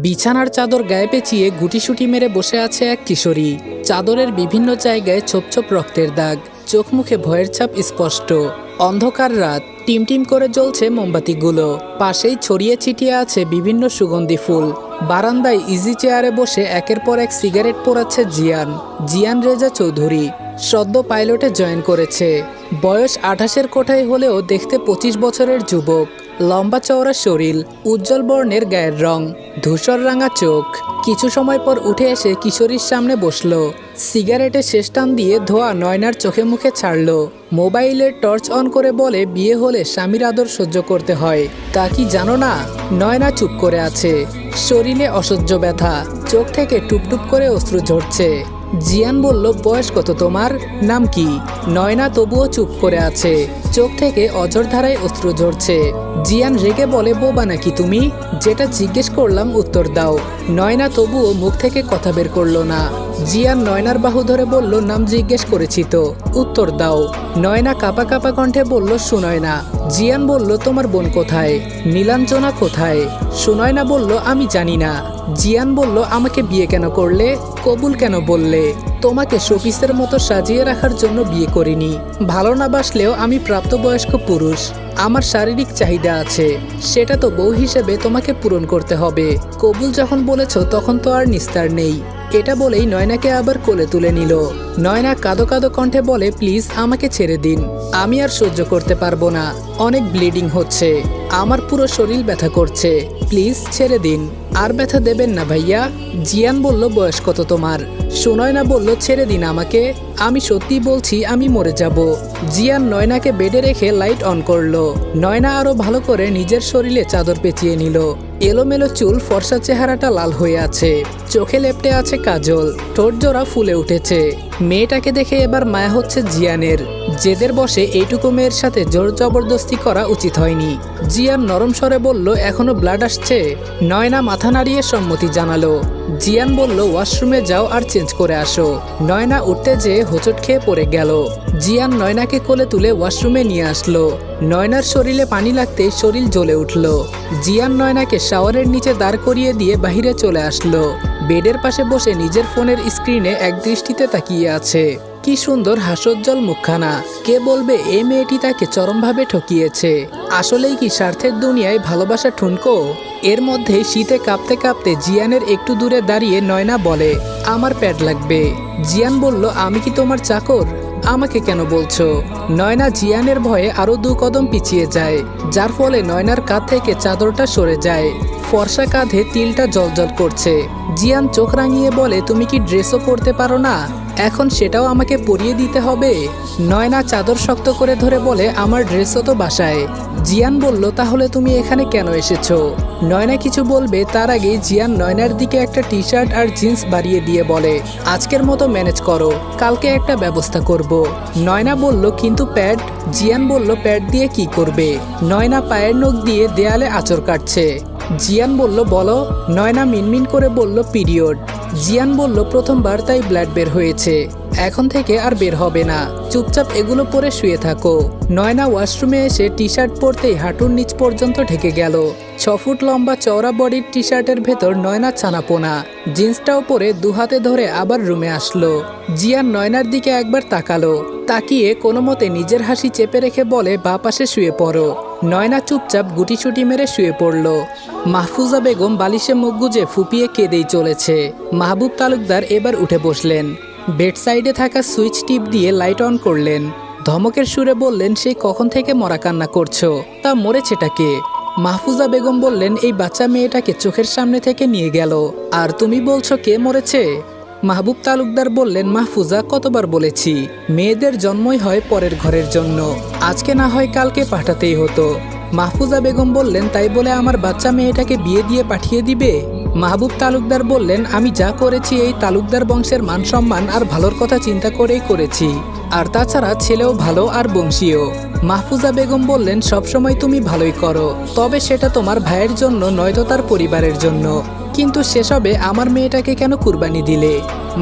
বিছানার চাদর গায়ে পেঁচিয়ে গুটিসুটি মেরে বসে আছে এক কিশোরী। চাদরের বিভিন্ন জায়গায় ছোপ ছোপ রক্তের দাগ, চোখ মুখে ভয়ের ছাপ স্পষ্ট। অন্ধকার রাত, টিমটিম করে জ্বলছে মোমবাতিগুলো। পাশেই ছড়িয়ে ছিটিয়ে আছে বিভিন্ন সুগন্ধি ফুল। বারান্দায় ইজি চেয়ারে বসে একের পর এক সিগারেট পোড়াচ্ছে জিয়ান রেজা চৌধুরী। সদ্য পাইলটে জয়েন করেছে। বয়স 28-এর কোঠায় হলেও দেখতে 25 বছরের যুবক। লম্বা চওড়া শরীর, উজ্জ্বল বর্ণের গায়ের রং, ধূসর রাঙা চোখ। কিছু সময় পর উঠে এসে কিশোরীর সামনে বসলো। সিগারেটে শেষ টান দিয়ে ধোয়া নয়নার চোখে মুখে ছাড়লো। মোবাইলের টর্চ অন করে বলে বিয়ে হলে স্বামীর আদর সহ্য করতে হয়। তা কি জানো না? নয়না চুপ করে আছে। শরীরে অসহ্য ব্যথা, চোখ থেকে টুপটুপ করে অশ্রু ঝরছে। জিয়ান বলল, বয়স কত তোমার? নাম কি? নয়না তবুও চুপ করে আছে, চোখ থেকে অঝর ধারায় অশ্রু ঝরছে। জিয়ান রেগে বলে, বোবা নাকি তুমি? যেটা জিজ্ঞেস করলাম উত্তর দাও। নয়না তবুও মুখ থেকে কথা বের করলো না। জিয়ান নয়নার বাহু ধরে বলল, নাম জিজ্ঞেস করেছি তো, উত্তর দাও। নয়না কাঁপা কাঁপা কণ্ঠে বলল, সুনয়না। জিয়ান বলল, তোমার বোন কোথায়? নীলাঞ্জনা কোথায়? সুনয়না বলল, আমি জানি না। জিয়ান বলল, আমাকে বিয়ে কেন করলে? কবুল কেন বললে? তোমাকে শোপিসের মতো সাজিয়ে রাখার জন্য বিয়ে করিনি। ভালো না বাসলেও আমি প্রাপ্তবয়স্ক পুরুষ। আমার শারীরিক চাহিদা আছে, সেটা তো বউ হিসেবে তোমাকে পূরণ করতে হবে। কবুল যখন বলেছ তখন তো আর নিস্তার নেই। এটা বলেই নয়নাকে আবার কোলে তুলে নিল। নয়না কাঁদো কাঁদো কণ্ঠে বলে, প্লিজ আমাকে ছেড়ে দিন, আমি আর সহ্য করতে পারবো না। অনেক ব্লিডিং হচ্ছে, আমার পুরো শরীর ব্যথা করছে, প্লিজ ছেড়ে দিন। আর ব্যথা দেবেন না ভাইয়া। জিয়ান বলল, বয়স কত তোমার? সুনয়না বলল, ছেড়ে দিন আমাকে, আমি সত্যি বলছি আমি মরে যাব। জিয়ান নয়নাকে বেডে রেখে লাইট অন করলো। নয়না আরো ভালো করে নিজের শরীরে চাদর পেঁচিয়ে নিল। এলোমেলো চুল, ফর্সা চেহারাটা লাল হয়ে আছে, চোখে লেপটে আছে কাজল, ঠোঁট জোড়া ফুলে উঠেছে। মেয়েটাকে দেখে এবার মায়া হচ্ছে জিয়ানের। জেদের বসে এইটুকু মেয়ের সাথে জোর জবরদস্তি করা উচিত হয়নি। জিয়ান নরম স্বরে বলল, এখনো ব্লাড আসছে? নয়না মাথা নাড়িয়ে সম্মতি জানালো। জিয়ান বলল, ওয়াশরুমে যাও আর চেঞ্জ করে আসো। নয়না উঠতে যেয়ে হোঁচট খেয়ে পড়ে গেল। জিয়ান নয়নাকে কোলে তুলে ওয়াশরুমে নিয়ে আসলো। নয়নার শরীরে পানি লাগতেই শরীর জ্বলে উঠল। জিয়ান নয়নাকে শাওয়ারের নিচে দাঁড় করিয়ে দিয়ে বাহিরে চলে আসলো। বেডের পাশে বসে নিজের ফোনের স্ক্রিনে এক দৃষ্টিতে তাকিয়ে আছে। কি সুন্দর হাস্যোজ্জ্বল মুখখানা। কে বলবে এই মেয়েটি তাকে চরমভাবে ঠকিয়েছে? আসলেই কি স্বার্থের দুনিয়ায় ভালোবাসা ঠুনকো? এর মধ্যে শীতে কাঁপতে কাঁপতে জিয়ানের একটু দূরে দাঁড়িয়ে নয়না বলে, আমার প্যাড লাগবে। জিয়ান বলল, আমি কি তোমার চাকর? আমাকে কেন বলছো? নয়না জিয়ানের ভয়ে আরো 2 কদম পিছিয়ে যায়, যার ফলে নয়নার কাঁধ থেকে চাদরটা সরে যায়। ফর্সা কাঁধে তিলটা জলজল করছে। জিয়ান চোখ রাঙিয়ে বলে, তুমি কি ড্রেসও পরতে পারো না? এখন সেটাও আমাকে পরিয়ে দিতে হবে? নয়না চাদর শক্ত করে ধরে বলে, আমার ড্রেসও তো বাসায়। জিয়ান বলল, তাহলে তুমি এখানে কেন এসেছো? নয়না কিছু বলবে তার আগে জিয়ান নয়নার দিকে একটা টি শার্ট আর জিন্স বাড়িয়ে দিয়ে বলে, আজকের মতো ম্যানেজ করো, কালকে একটা ব্যবস্থা করব। নয়না বলল, কিন্তু প্যাড? জিয়ান বলল, প্যাড দিয়ে কি করবে? নয়না পায়ের নখ দিয়ে দেয়ালে আঁচড় কাটছে। জিয়ান বলল, বলো। নয়না মিনমিন করে বলল, পিরিয়ড। জিয়ান বলল, প্রথমবার তাই ব্লাড বের হয়েছে, এখন থেকে আর বের হবে না, চুপচাপ এগুলো পরে শুয়ে থাকো। নয়না ওয়াশরুমে এসে টি শার্ট পরতেই হাঁটুর নিচ পর্যন্ত ঢেকে গেল। 6 ফুট লম্বা চওড়া বডির টি শার্টের ভেতর নয়না ছানাপোনা। জিন্সটাও পরে 2 হাতে ধরে আবার রুমে আসলো। জিয়ান নয়নার দিকে একবার তাকালো, তাকিয়ে কোনো মতে নিজের হাসি চেপে রেখে বলে, বাঁ পাশে শুয়ে পড়ো। নয়না চুপচাপ গুটিসুটি মেরে শুয়ে পড়ল। মাহফুজা বেগম বালিশে মুখ গুজে ফুপিয়ে কেঁদেই চলেছে। মাহবুব তালুকদার এবার উঠে বসলেন। বেড সাইডে থাকা সুইচ টিপ দিয়ে লাইট অন করলেন। ধমকের সুরে বললেন, সেই কখন থেকে মরা কান্না করছো? তা মরেছেটা কে? মাহফুজা বেগম বললেন, এই বাচ্চা মেয়েটাকে চোখের সামনে থেকে নিয়ে গেল, আর তুমি বলছো কে মরেছে? মাহবুব তালুকদার বললেন, মাহফুজা, কতবার বলেছি, মেয়েদের জন্মই হয় পরের ঘরের জন্য, আজকে না হয় কালকে পাঠাতেই হতো। মাহফুজা বেগম বললেন, তাই বলে আমার বাচ্চা মেয়েটাকে বিয়ে দিয়ে পাঠিয়ে দিবে? মাহবুব তালুকদার বললেন, আমি যা করেছি এই তালুকদার বংশের মান সম্মান আর ভালোর কথা চিন্তা করেই করেছি, আর তাছাড়া ছেলেও ভালো আর বংশীয়। মাহফুজা বেগম বললেন, সবসময় তুমি ভালোই করো, তবে সেটা তোমার ভাইয়ের জন্য নয়তো তার পরিবারের জন্য, কিন্তু সেসবে আমার মেয়েটাকে কেন কুরবানি দিলে?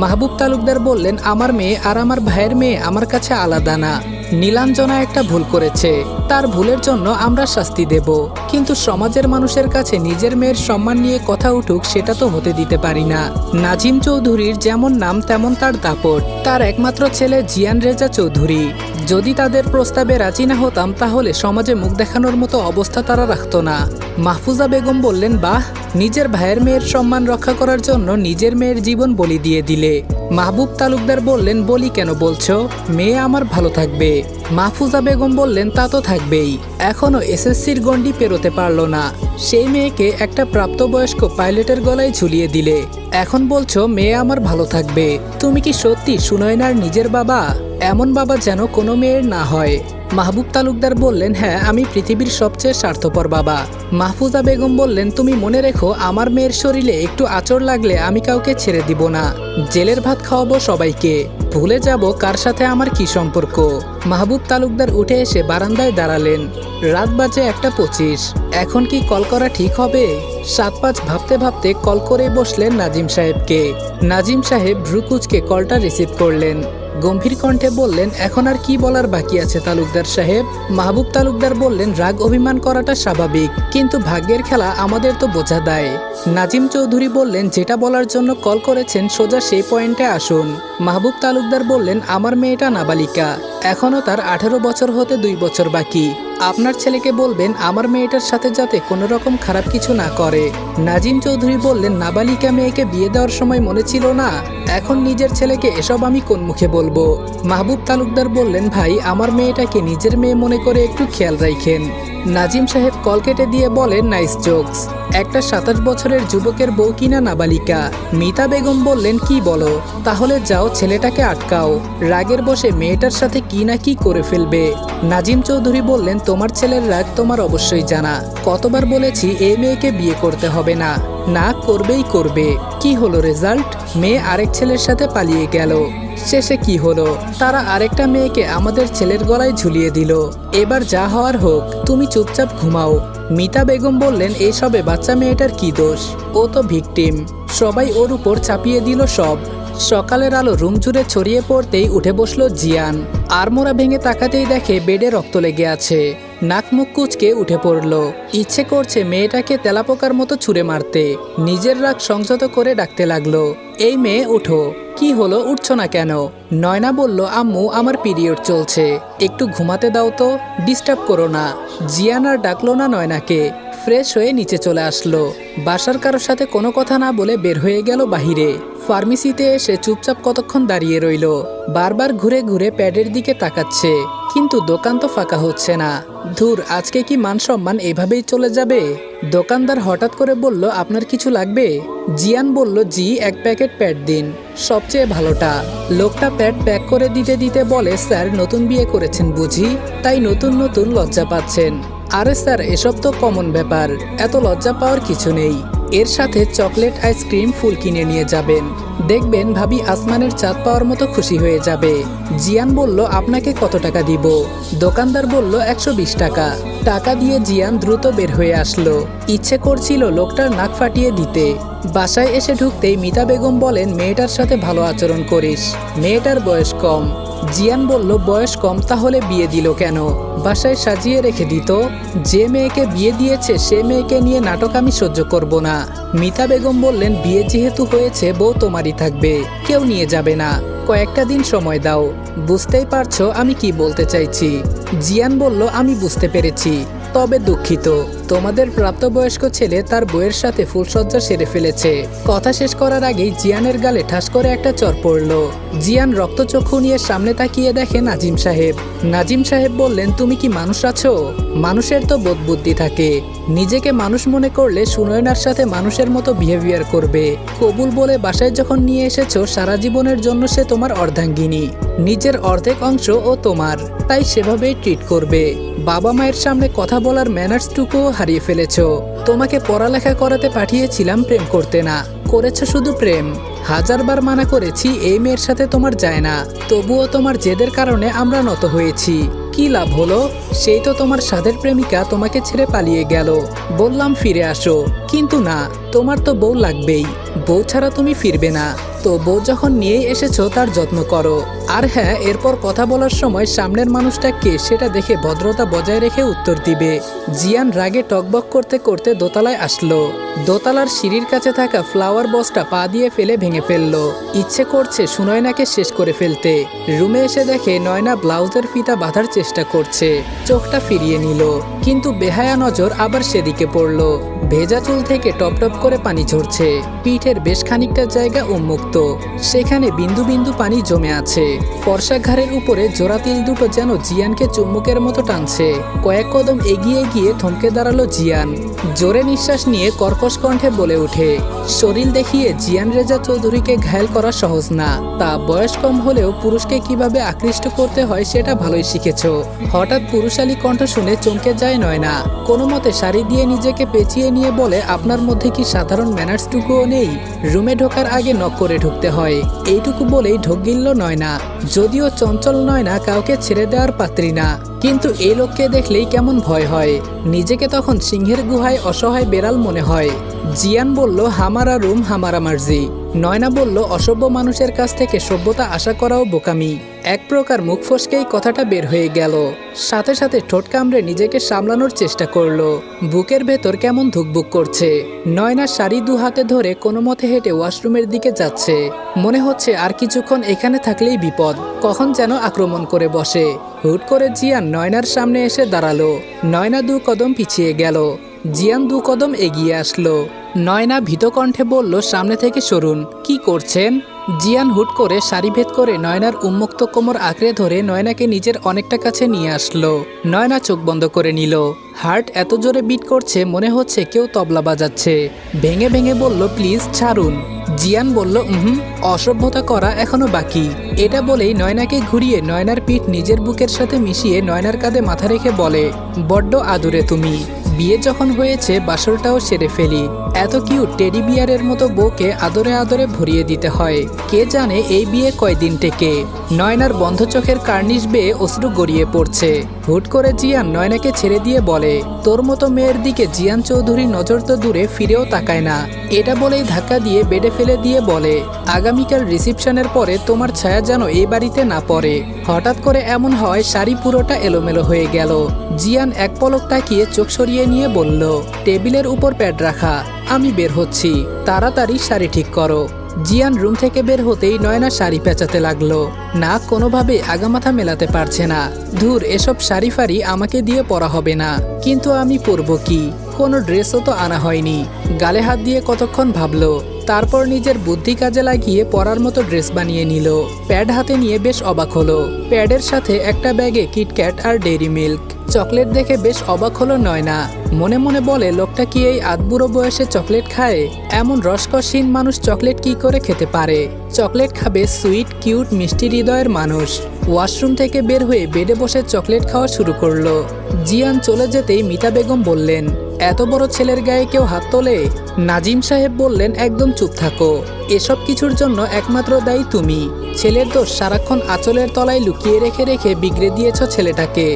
মাহবুব তালুকদার বললেন, আমার মেয়ে আর আমার ভাইয়ের মেয়ে আমার কাছে আলাদা না। নীলাঞ্জনা একটা ভুল করেছে, তার ভুলের জন্য আমরা শাস্তি দেব, কিন্তু সমাজের মানুষের কাছে নিজের মেয়ের সম্মান নিয়ে কথা উঠুক সেটা তো হতে দিতে পারি না। নাজিম চৌধুরীর যেমন নাম তেমন তার দাপট। তার একমাত্র ছেলে জিয়ান রেজা চৌধুরী। যদি তাদের প্রস্তাবে রাজি না হতাম তাহলে সমাজে মুখ দেখানোর মতো অবস্থা তারা রাখতো না। মাহফুজা বেগম বললেন, বাহ, নিজের ভাইয়ের মেয়ের সম্মান রক্ষা করার জন্য নিজের মেয়ের জীবন বলি দিয়ে দিলে। মাহবুব তালুকদার বললেন, বলি কেন বলছো? মেয়ে আমার ভালো থাকবে। মাহফুজা বেগম বললেন, তা তো থাকবেই, এখনো এসএসসির গণ্ডি পেরোতে পারলো না, সেই মেয়েকে একটা প্রাপ্তবয়স্ক পাইলটের গলায় ঝুলিয়ে দিলে, এখন বলছো মেয়ে আমার ভালো থাকবে। তুমি কি সত্যি সুনয়নার নিজের বাবা? এমন বাবা যেন কোনো মেয়ের না হয়। মাহবুব তালুকদার বললেন, হ্যাঁ, আমি পৃথিবীর সবচেয়ে স্বার্থপর বাবা। মাহফুজা বেগম বললেন, তুমি মনে রেখো, আমার মেয়ের শরীরে একটু আঁচড় লাগলে আমি কাউকে ছেড়ে দিব না, জেলের ভাত খাওয়াবো সবাইকে, ভুলে যাব কার সাথে আমার কি সম্পর্ক। মাহবুব তালুকদার উঠে এসে বারান্দায় দাঁড়ালেন। রাত বাজে 1:25। এখন কি কল করা ঠিক হবে? 7-5 ভাবতে ভাবতে কল করে বসলেন নাজিম সাহেবকে। নাজিম সাহেব ভ্রুকুচকে কলটা রিসিভ করলেন। গম্ভীর কণ্ঠে বললেন, এখন আর কি বলার বাকি আছে তালুকদার সাহেব? মাহবুব তালুকদার বললেন, রাগ অভিমান করাটা স্বাভাবিক, কিন্তু ভাগ্যের খেলা আমাদের তো বোঝা দেয়। নাজিম চৌধুরী বললেন, যেটা বলার জন্য কল করেছেন সোজা সেই পয়েন্টে আসুন। মাহবুব তালুকদার বললেন, আমার মেয়েটা নাবালিকা, এখনও তার 18 বছর হতে 2 বছর বাকি। আপনার ছেলেকে বলবেন আমার মেয়েটার সাথে যাতে কোনো রকম খারাপ কিছু না করে। নাজিম চৌধুরী বললেন, নাবালিকা মেয়েকে বিয়ে দেওয়ার সময় মনে ছিল না? এখন নিজের ছেলেকে এসব আমি কোন মুখে বলবো? মাহবুব তালুকদার বললেন, ভাই, আমার মেয়েটাকে নিজের মেয়ে মনে করে একটু খেয়াল রাখেন। নাজিম সাহেব কল কেটে দিয়ে বলেন, নাইস জোকস, একটা 27 বছরের যুবকের বউ কিনা নাবালিকা। মিতা বেগম বললেন, কি বলো? তাহলে যাও ছেলেটাকে আটকাও, রাগের বসে মেয়েটার সাথে কি না কি করে ফেলবে। নাজিম চৌধুরী বললেন, তোমার ছেলের রাগ তোমার অবশ্যই জানা, কতবার বলেছি এই মেয়েকে বিয়ে করতে হবে না, না করবেই করবে। কি হলো রেজাল্ট? মেয়ে আরেক ছেলের সাথে পালিয়ে গেল। শেষে কি হলো? তারা আরেকটা মেয়েকে আমাদের ছেলের গলায় ঝুলিয়ে দিল। এবার যা হওয়ার হোক, তুমি চুপচাপ ঘুমাও। মিতা বেগম বললেন, এসবে বাচ্চা মেয়েটার কি দোষ? ও তো ভিকটিম, সবাই ওর উপর চাপিয়ে দিল সব। সকালের আলো রুম জুড়ে ছড়িয়ে পড়তেই উঠে বসলো জিয়ান। আড়মোড়া ভেঙে তাকাতেই দেখে বেডে রক্ত লেগে আছে। নাক মুখ কুচকে উঠে পড়ল। ইচ্ছে করছে মেয়েটাকে তেলাপোকার মতো ছুঁড়ে মারতে। নিজের রাগ সংযত করে ডাকতে লাগলো, এই মেয়ে উঠো। কি হলো, উঠছো না কেন? নয়না বলল, আম্মু, আমার পিরিয়ড চলছে, একটু ঘুমাতে দাও তো, ডিস্টার্ব করো না। জিয়ান আর ডাকলো না নয়নাকে। ফ্রেশ হয়ে নিচে চলে আসলো। বাসার কারোর সাথে কোনো কথা না বলে বের হয়ে গেল বাহিরে। ফার্মেসিতে এসে চুপচাপ কতক্ষণ দাঁড়িয়ে রইল। বারবার ঘুরে ঘুরে প্যাডের দিকে তাকাচ্ছে, কিন্তু দোকান তো ফাঁকা হচ্ছে না। ধুর, আজকে কি মান সম্মান এভাবেই চলে যাবে? দোকানদার হঠাৎ করে বলল, আপনার কিছু লাগবে? জিয়ান বলল, জি, 1 প্যাকেট প্যাড দিন, সবচেয়ে ভালোটা। লোকটা প্যাড প্যাক করে দিতে দিতে বলে, স্যার, নতুন বিয়ে করেছেন বুঝি, তাই নতুন নতুন লজ্জা পাচ্ছেন? আরে স্যার, এসব তো কমন ব্যাপার, এত লজ্জা পাওয়ার কিছু নেই। এর সাথে চকলেট, আইসক্রিম, ফুল কিনে নিয়ে যাবেন, দেখবেন ভাবি আসমানের চাঁদ পাওয়ার মতো খুশি হয়ে যাবে। জিয়ান বলল, আপনাকে কত টাকা দিব? দোকানদার বলল, 120 টাকা। টাকা দিয়ে জিয়ান দ্রুত বের হয়ে আসলো। ইচ্ছে করছিল লোকটার নাক ফাটিয়ে দিতে। বাসায় এসে ঢুকতেই মিতা বেগম বলেন, মেয়েটার সাথে ভালো আচরণ করিস, মেয়েটার বয়স কম। জিয়ান বলল, বয়স কম তাহলে বিয়ে দিল কেন? বাসায় সাজিয়ে রেখে দিত। যে মেয়েকে বিয়ে দিয়েছে সে মেয়েকে নিয়ে নাটক আমি সহ্য করব না। মিতা বেগম বললেন, বিয়ে যেহেতু হয়েছে বউ তোমারই থাকবে, কেউ নিয়ে যাবে না, কয়েকটা দিন সময় দাও। বুঝতেই পারছো আমি কি বলতে চাইছি? জিয়ান বলল, আমি বুঝতে পেরেছি, তবে দুঃখিত, তোমাদের প্রাপ্তবয়স্ক ছেলে তার বউয়ের সাথে ফুলসজ্জা সেরে ফেলেছে। কথা শেষ করার আগেই জিয়ানের গালে ঠাস করে একটা চড় পড়ল। জিয়ান রক্তচক্ষু নিয়ে সামনে তাকিয়ে দেখে নাজিম সাহেব। নাজিম সাহেব বললেন, তুমি কি মানুষ আছো? মানুষের তো বোধ বুদ্ধি থাকে, নিজেকে মানুষ মনে করলে সুনয়নার সাথে মানুষের মতো বিহেভিয়ার করবে। কবুল বলে বাসায় যখন নিয়ে এসেছো, সারা জীবনের জন্য সে তোমার অর্ধাঙ্গিনী, নিজের অর্ধেক অংশ ও তোমার, তাই সেভাবেই ট্রিট করবে। বাবা মায়ের সামনে কথা বলার ম্যানার্সটুকুও হারিয়ে ফেলেছো। তোমাকে পড়ালেখা করাতে পাঠিয়েছিলাম প্রেম করতে না, করেছো শুধু প্রেম। 1000 বার মানা করেছি এই মেয়ের সাথে তোমার যায় না, তবুও তোমার জেদের কারণে আমরা নত হয়েছি। কি লাভ হলো? সেই তো তোমার সাধের প্রেমিকা তোমাকে ছেড়ে পালিয়ে গেল। বললাম ফিরে আসো, কিন্তু না, তোমার তো বউ লাগবেই। বউ ছাড়া তুমি ফিরবে না। তো বউ যখন নিয়েই এসেছো তার যত্ন করো। আর হ্যাঁ, এরপর কথা বলার সময় সামনের মানুষটা কে সেটা দেখে ভদ্রতা বজায় রেখে উত্তর দিবে। জিয়ান রাগে টকবক করতে করতে দোতলায় আসলো। দোতলার সিঁড়ির কাছে থাকা ফ্লাওয়ার বক্সটা পা দিয়ে ফেলে ভেঙে ফেললো। ইচ্ছে করছে সুনয়নাকে শেষ করে ফেলতে। রুমে এসে দেখে নয়না ব্লাউজের ফিতা বাঁধার চেষ্টা করছে। চোখটা ফিরিয়ে নিল, কিন্তু বেহায়া নজর আবার সেদিকে পড়ল। ভেজা চুল থেকে টপ টপ করে পানি ঝরছে। পিঠের বেশ খানিকটা জায়গা উন্মুক্ত, সেখানে বিন্দু বিন্দু পানি জমে আছে। ফর্সা ঘাড়ের উপরে জোড়া তিল দুটো যেন জিয়ানকে চুম্বকের মতো টানছে। কয়েক কদম এগিয়ে গিয়ে থমকে দাঁড়ালো জিয়ান। জোরে নিঃশ্বাস নিয়ে কর্কশ কণ্ঠে বলে ওঠে, শরীর দেখিয়ে জিয়ান রেজা চৌধুরীকে ঘায়েল করা সহজ না। তা বয়স কম হলেও পুরুষকে কিভাবে আকৃষ্ট করতে হয় সেটা ভালোই শিখেছ। হঠাৎ পুরুষালী কণ্ঠ শুনে চমকে যায় নয়না। কোনো মতে শাড়ি দিয়ে নিজেকে পেঁচিয়ে নিয়ে বলে, আপনার মধ্যে কি সাধারণ ম্যানার্সটুকুও নেই? রুমে ঢোকার আগে নক করে ঢুকতে হয়। এইটুকু বলেই ঢোক গিলল নয়না। যদিও চঞ্চল নয়না কাউকে ছেড়ে দেওয়ার পাত্রী না, কিন্তু এই লোককে দেখলেই কেমন ভয় হয়। নিজেকে তখন সিংহের গুহায় অসহায় বেড়াল মনে হয়। জিয়ান বলল, হামারা রুম হামারা মার্জি। নয়না বলল, অসভ্য মানুষের কাছ থেকে সভ্যতা আশা করাও বোকামি। এক প্রকার মুখ ফসকেই কথাটা বের হয়ে গেল। সাথে সাথে ঠোঁট কামড়ে নিজেকে সামলানোর চেষ্টা করলো। বুকের ভেতর কেমন ধুকবুক করছে। নয়না শাড়ি দু হাতে ধরে কোনো মতে হেঁটে ওয়াশরুমের দিকে যাচ্ছে। মনে হচ্ছে আর কিছুক্ষণ এখানে থাকলেই বিপদ, কখন যেন আক্রমণ করে বসে। হুট করে জিয়ান নয়নার সামনে এসে দাঁড়ালো। নয়না 2 কদম পিছিয়ে গেল। জিয়ান 2 কদম এগিয়ে আসলো। নয়না ভীত কণ্ঠে বলল, সামনে থেকে সরুন। কি করছেন? জিয়ান হুট করে সারি ভেদ করে নয়নার উন্মুক্ত কোমর আঁকড়ে ধরে নয়নাকে নিজের অনেকটা কাছে নিয়ে আসলো। নয়না চোখ বন্ধ করে নিল। হার্ট এত জোরে বিট করছে মনে হচ্ছে কেউ তবলা বাজাচ্ছে। ভেঙে ভেঙে বলল, প্লিজ ছাড়ুন। জিয়ান বলল, অসভ্যতা করা এখনো বাকি। এটা বলেই নয়নাকে ঘুরিয়ে নয়নার পিঠ নিজের বুকের সাথে মিশিয়ে নয়নার কাঁধে মাথা রেখে বলে, বড্ড আদুরে তুমি। বিয়ে যখন হয়েছে বাসরটাও সেরে ফেলি। এত কিউট টেডি বিয়ারের মতো বউকে আদরে আদরে ভরিয়ে দিতে হয়। কে জানে এই বিয়ে কয়দিন টেকে। নয়নার বন্ধ চোখের কার্নিশ বেয়ে অশ্রু গড়িয়ে পড়ছে। হুট করে জিয়ান নয়নাকে ছেড়ে দিয়ে বলে, তোর মতো মেয়ের দিকে জিয়ান চৌধুরী নজর তো দূরে ফিরেও তাকায় না। এটা বলেই ধাক্কা দিয়ে বেডে ফেলে দিয়ে বলে, আগামীকাল রিসেপশনের পরে তোমার ছায়া যেন এই বাড়িতে না পড়ে। হঠাৎ করে এমন হয় শাড়ি পুরোটা এলোমেলো হয়ে গেল। জিয়ান এক পলক তাকিয়ে চোখ সরিয়ে নিয়ে বলল, টেবিলের উপর প্যাড রাখা, আমি বের হচ্ছি, তাড়াতাড়ি শাড়ি ঠিক করো। জিয়ান রুম থেকে বের হতেই নয়না শাড়ি পেঁচাতে লাগলো। না, কোনোভাবে আগামাথা মেলাতে পারছে না। ধুর, এসব শাড়ি ফাড়ি আমাকে দিয়ে পরা হবে না। কিন্তু আমি পরবো কি? কোনো ড্রেসও তো আনা হয়নি। গালে হাত দিয়ে কতক্ষণ ভাবলো, তারপর নিজের বুদ্ধি কাজে লাগিয়ে পরার মতো ড্রেস বানিয়ে নিল। প্যাড হাতে নিয়ে বেশ অবাক হলো। প্যাডের সাথে একটা ব্যাগে কিটক্যাট আর ডেইরি মিল্ক, চকলেট দেখে বেশ অবাক হলো নয়না। মনে মনে বলে, লোকটা কি এই আধবুড়ো বয়সে চকলেট খায়? এমন রসকসহীন মানুষ চকলেট কি করে খেতে পারে? চকলেট খাবে সুইট কিউট মিষ্টি হৃদয়ের মানুষ। ওয়াশরুম থেকে বের হয়ে বেডে বসে চকলেট খাওয়া শুরু করলো। জিয়ান চলে যেতেই মিতা বেগম বললেন, এত বড় ছেলের গায়ে কেউ হাত তোলে? নাজিম সাহেব বললেন, একদম চুপ থাকো। এসব কিছুর জন্য একমাত্র দায়ী তুমি। ছেলের দোষ সারাক্ষণ আঁচলের তলায় লুকিয়ে রেখে রেখে বিগড়ে দিয়েছ ছেলেটাকে।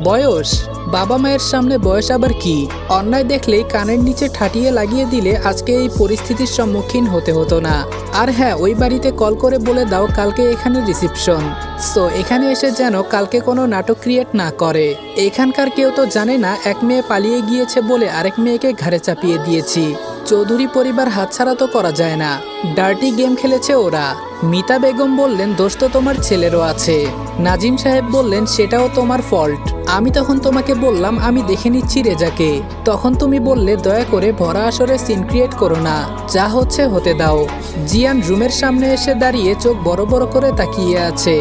বয়স? বাবা মায়ের সামনে বয়স আবার কি? অন্যায় দেখলেই কানের নিচে ঠাটিয়ে লাগিয়ে দিলে আজকে এই পরিস্থিতির সম্মুখীন হতে হতো না। আর হ্যাঁ, ওই বাড়িতে কল করে বলে দাও কালকে এখানে রিসেপশন। সো এখানে এসে যেন কালকে কোনো নাটক ক্রিয়েট না করে। এখানকার কেউ তো জানে না এক মেয়ে পালিয়ে গিয়েছে বলে আরেক মেয়েকে ঘাড়ে চাপিয়ে দিয়েছি। চৌধুরী পরিবার হাতছাড়া তো করা যায় না। ডার্টি গেম খেলেছে ওরা। মিতা বেগম বললেন, দোষ তো তোমার ছেলেরও আছে। নাজিম সাহেব বললেন, সেটাও তোমার ফল্ট। আমি তখন তোমাকে বললাম আমি দেখে নিচ্ছি রেজাকে। তখন তুমি বললে, দয়া করে ভরা আসরে সিন ক্রিয়েট করো না, যা হচ্ছে হতে দাও। জিয়ান রুমের সামনে এসে দাঁড়িয়ে চোখ বড় বড় করে তাকিয়ে আছে।